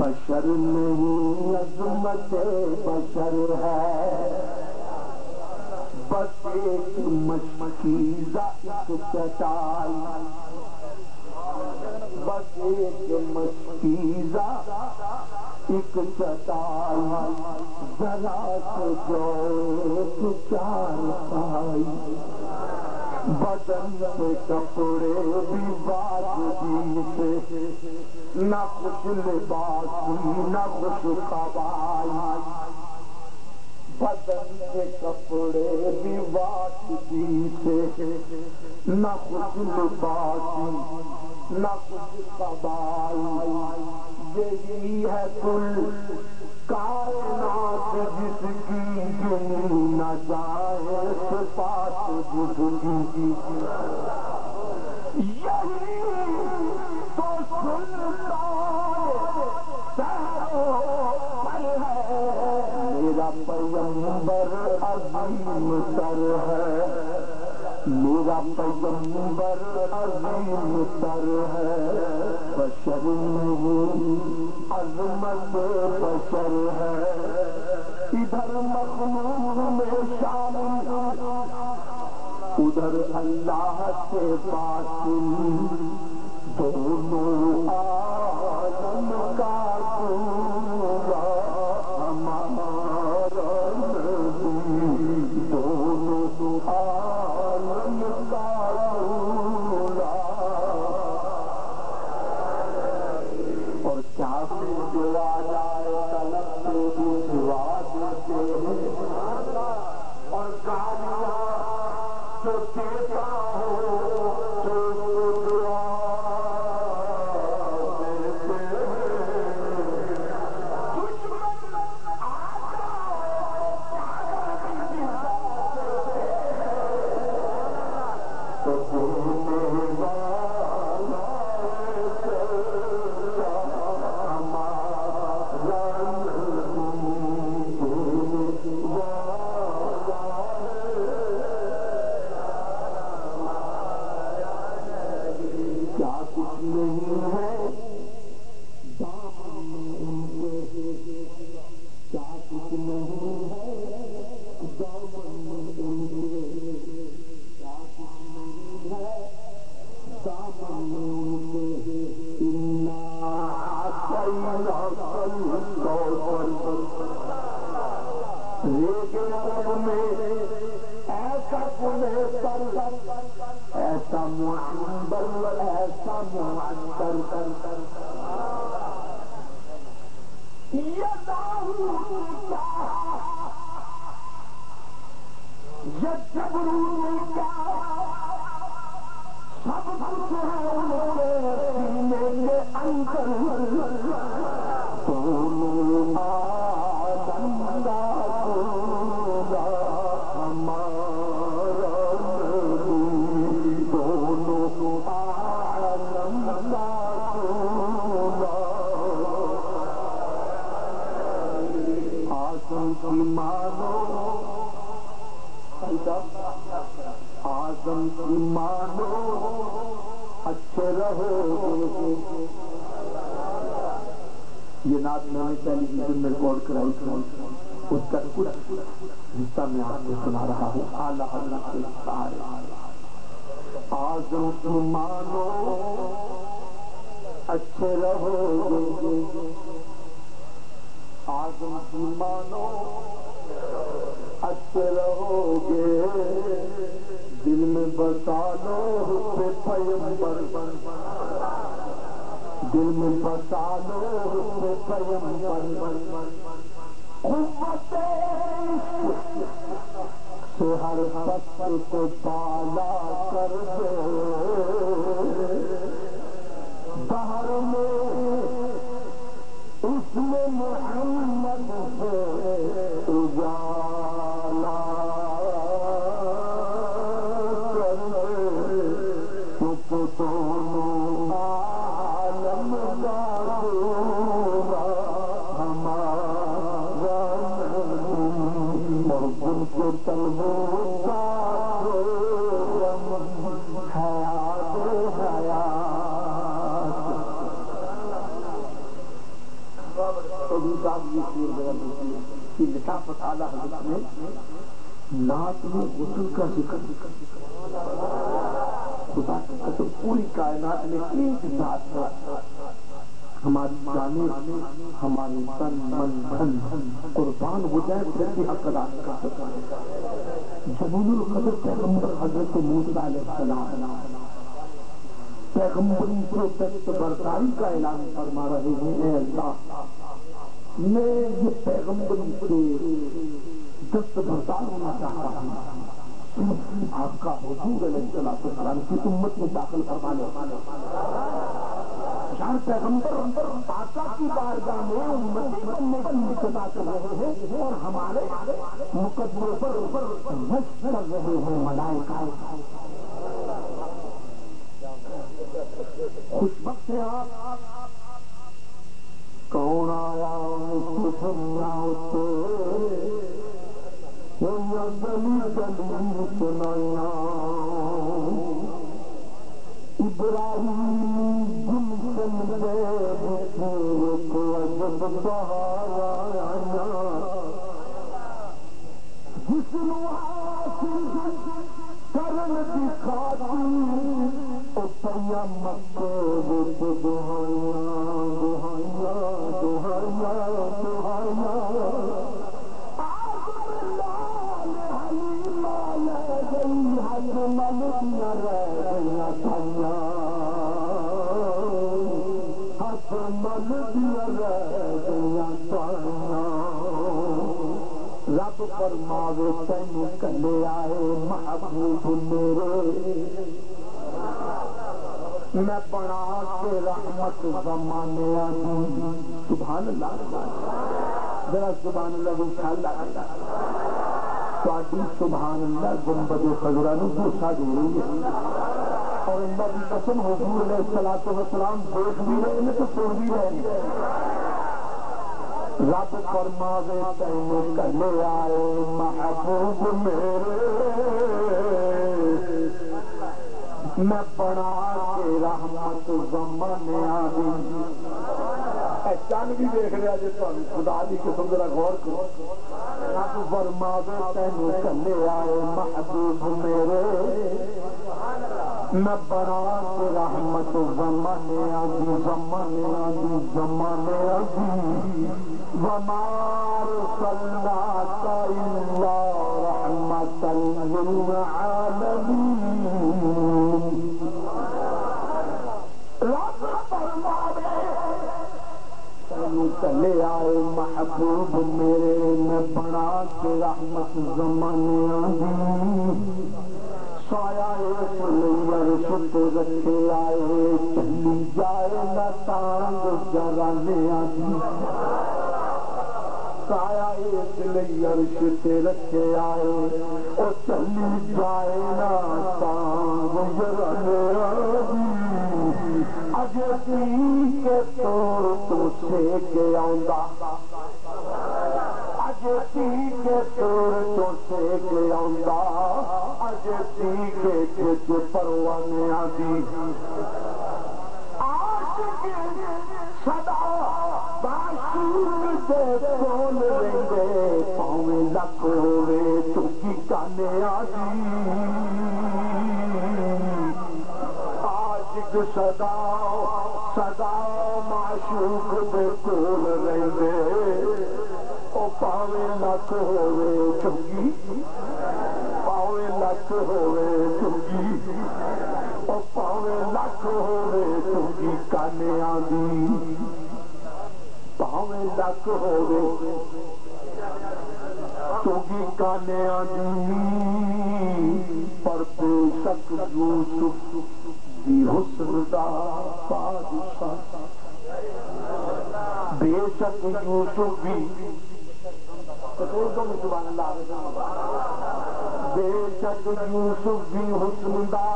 بشر نہیں عظمت بشر ہے، بس ایک مشکیزہ ایک چٹائی، بس ایک مشکیزہ ایک چٹائی، ذرا سے جو ایک چارپائی، بدن سے کپڑے بھی واجبی سے، نہ کچھ لباسی نہ کچھ قبائی، بدن کے کپڑے بھی واجبی سے، نہ کچھ لباسی نہ کچھ قبائی، یہی ہے کل کائنات جس کی گنی نہ جائے صفات جس کی، یہی تو سلطان سہروں پر ہے، میرا پیغمبر عظیم تر ہے، میرا پیغمبر عظیم تر ہے، بشر نہیں عظمت بشر ہے، ادھر مخلوق میں شامل ادھر اللہ سے باطن، دونوں عالم کا پورا ہمارا نبی، دونوں عالم کا پورا، اور کیا سے جو آ جائے طلب سے بھی سوا دیتے ہیں، اور گالیاں جو دیتا ہوں تو دعا دیتے ہیں، دشمن تو دینے والا نہیں ہے دامن ان کے، کیا کچھ نہیں ہے دامن ان کے، کیا کچھ نہیں ہے دامن ان کے، انا اعطیناک الکوثر، لیکن میں ایسا گنہگار ایسا معبر ایسا معطر یہ جبروت کا سب کچھ ہے ان کے سینے کے اندر، دونوں عالم کا پورا ہمارا نبی، دونوں عالم کا پورا، آدم کی مانو آدم کی مانو اچھے رہو، یہ نعت میں نے ٹیلی ویژن میں ریکارڈ کرائی تھی، اس کا کچھ حصہ میں آپ کو سنا رہا ہوں، اعلیٰ حضرت کے سارے آدم کی مانو اچھے رہو، آدم کی مانو اچھے رہو گے، دل میں بسا لو پیغمبر، دل میں بسا لو پیغمبر، قوت سے ہر پست کو بالا کر دو، دہر میں اس میں محمد سے اجالا کر دے، تو دونوں عالم کا پورا ہمارا نبی، اور ان کے طلبوں کا حیات حیات صاحب یہ شیر میرا دوسری کی لطافت اعلیٰ حضرت نے نعت میں غسل کا ذکر خدا کی قسم پوری کائنات میں ایک ذات ہے ہماری جانیں ہمارے تن من دھن قربان ہو جائے پھر بھی حق ادا کر سکتا ہے جلیل القدر پیغمبر حضرت موسیٰ علیہ السلام پیغمبری سے دست برداری کا اعلان فرما رہے ہیں اے اللہ میں یہ پیغمبری سے دست بردار ہونا چاہتا ہوں صرف آپ کا حضور علیہ السلام کی امت میں داخل فرما لے شان پیغمبر آقا کی بارگاہ میں امتی بننے کی ابتدا کر رہے ہیں اور ہمارے مقدمے پر رشک کر رہے ہیں ملائکہ خوش بخت ہے آپ کون آیا گلی گلی سنایا ابراہیم گلشن کو عجب بہایا حسن حاصل کرن کی خاطر اتریا مکہ دہایا دہایا دہایا دہایا رب فرماوے تینوں کلے آئے محبوب میرے میں بنا کے رحمت زمانے آئی سبحان اللہ ذرا سبحان اللہ انشاءاللہ تواڈی سبحان اللہ گنبد خضرا نو بوسا دے رہی ہے اور اللہ کی قسم حضور علیہ الصلوۃ والسلام دیکھ بھی رہے ہیں تو سن بھی رہے ہیں رب فرماوے تینوں کلے آئے محبوب میرے میں بنا کے رحمت زمانے آئی اے چند بھی دیکھ رہا جی خدا دی قسم ذرا غور کرو رب فرماوے تینوں کلے آئے محبوب میرے میں بنا کے رحمت زمانے آئی زمانے آئی زمانے آئی وما ارسلناک الا رحمۃ للعالمین رب فرماوے تینوں کلے آئے محبوب میرے میں بنا کے رحمت زمانے آئی سایہ ایک لیر شد رکھے آئے چلی جائے نہ تانگ جرانے آئی سایہ ایک لیر شد رکھے آئے اور چلی جائے نہ تانگ جرانے آئی اجتی کے طور تو سیکے آؤنگا اجتی کے طور تو سیکے آؤنگا اجتی کے کھچ پروانے آدھی عاشق صدا باشور دے کون رہے پاویں لکھ ہوئے چکی کانے آدھی عاشق صدا معشوق دے کون رہے او پاویں لکھ ہوئے چکی پاویں لکھ ہوئے چنگی او پاویں لکھ ہوئے چنگی کانے آدھی پاویں لکھ ہوئے چنگی کانے آدھی پر بے شک یوسف بھی حسن دا بادشاہ بے شک یوسف بھی سبحان اللہ بے شک یوسف بھی حسن دا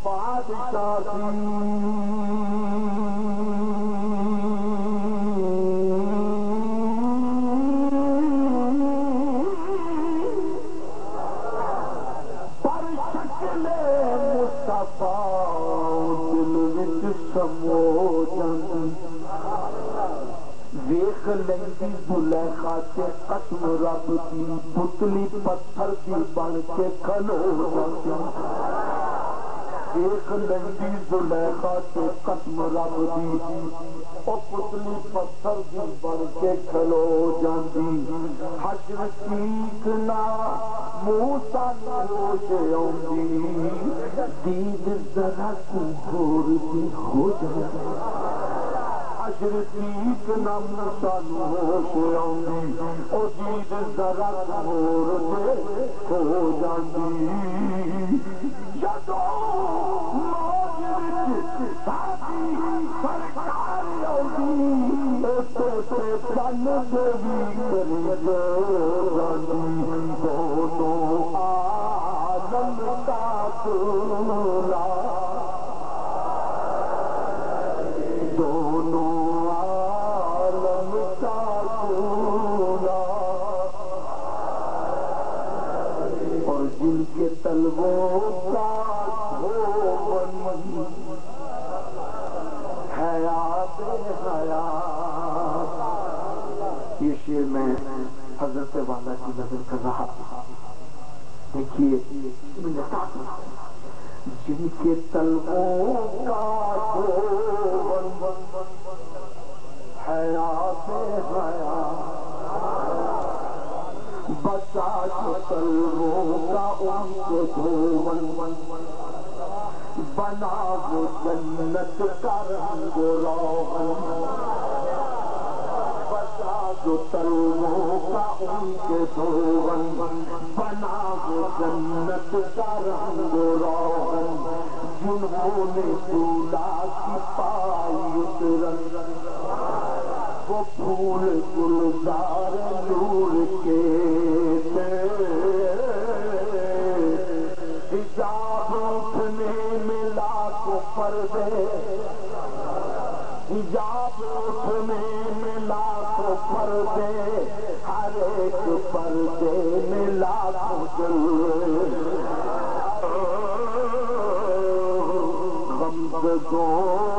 بادشاہ پر شکل مصطفیٰ دل وچ سمو جان ویخ لینگی زلیخا تے قسم رب دی پتلی پتھر دی بن کے کھلو جاتی ویخ لینگی زلیخا تے قسم رب دی او پتلی پتھر دی بن کے کھلو جاندی حشر کیکنا موسیٰ نوش آؤندی دید ذرا کو ہور دی ہو جاندی حشر کیکنا موسیٰ نوش آؤندی او دید ذرا کو ہور دی ہو جاندی جدو موج وچ ساتھی سرکار آؤندی تے چن دے بھی جاندی دونوں عالم کا تولا دونوں عالم کا تولا اور جن کے طلبوں کا دھوبن حیات حیات یہ شعر میں حضرت والا کی نظر کر رہا تھا دیکھیے جن کے طلبوں کا دھوبن حیات حیات بچا جو طلبوں کا ان کو دھوبن بنا وہ جنت کا رنگ روغن بچا جو طلبوں کا ان کے دھوبن بنا وہ جنت کا رنگ روغن جنہوں نے دولا کی پائی اترن وہ پھول گلزار نور کے حجاب اٹھنے میں لاکھوں پردے حجاب اٹھنے میں لاکھوں پردے ہر ایک پردے میں لاکھوں جلوے غمزدوں